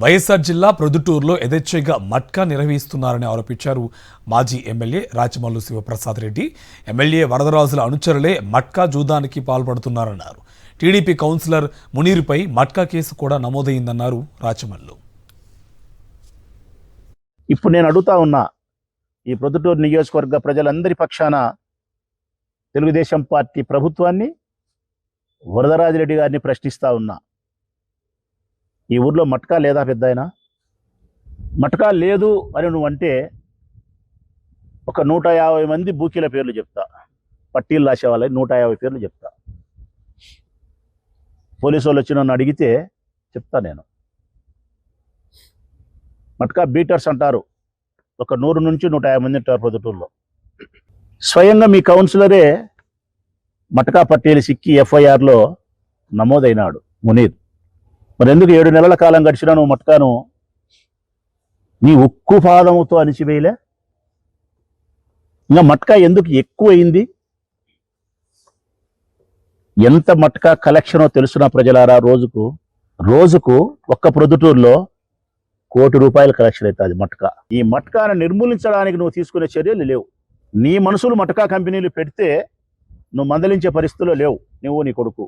వైఎస్ఆర్ జిల్లా ప్రొద్దుటూరులో యథేచ్ఛగా మట్కా నిర్వహిస్తున్నారని ఆరోపించారు మాజీ ఎమ్మెల్యే రాచమల్లు శివప్రసాద్ రెడ్డి. ఎమ్మెల్యే వరదరాజుల అనుచరులే మట్కా జూదానికి పాల్పడుతున్నారన్నారు. టీడీపీ కౌన్సిలర్ మునీర్పై మట్కా కేసు కూడా నమోదైందన్నారు రాచమల్లు. ఇప్పుడు నేను అడుగుతా ఉన్నా, ఈ ప్రొద్దుటూరు నియోజకవర్గ ప్రజలందరి పక్షాన తెలుగుదేశం పార్టీ ప్రభుత్వాన్ని, వరదరాజిరెడ్డి గారిని ప్రశ్నిస్తా ఉన్నా. ఈ ఊర్లో మట్కా లేదా పెద్దాయన? మట్కా లేదు అని నువ్వంటే ఒక 150 మంది బూకీల పేర్లు చెప్తా, పట్టీలు రాసే వాళ్ళని 150 పేర్లు చెప్తా. పోలీసు వాళ్ళు వచ్చి నన్ను అడిగితే చెప్తా. నేను మట్కా బీటర్స్ అంటారు, ఒక 100 నుంచి 150 మంది ఉంటారు ప్రొద్దుటూరులో. స్వయంగా మీ కౌన్సిలరే మట్కా పట్టీలు సిక్కి ఎఫ్ఐఆర్లో నమోదైనాడు మునీర్. మరి ఎందుకు 7 నెలల కాలం గడిచినా నువ్వు మట్కాను నీ ఉక్కు పాదముతో అణిచివేయలే? ఇంకా మట్కా ఎందుకు ఎక్కువైంది? ఎంత మట్కా కలెక్షనో తెలుసునా ప్రజలారా? రోజుకు ఒక్క ప్రొద్దుటూరులో ₹1 కోటి కలెక్షన్ అవుతుంది మట్కా. ఈ మట్కాను నిర్మూలించడానికి నువ్వు తీసుకునే చర్యలు లేవు. నీ మనుషులు మట్కా కంపెనీలు పెడితే నువ్వు మందలించే పరిస్థితుల్లో లేవు, నువ్వు నీ కొడుకు.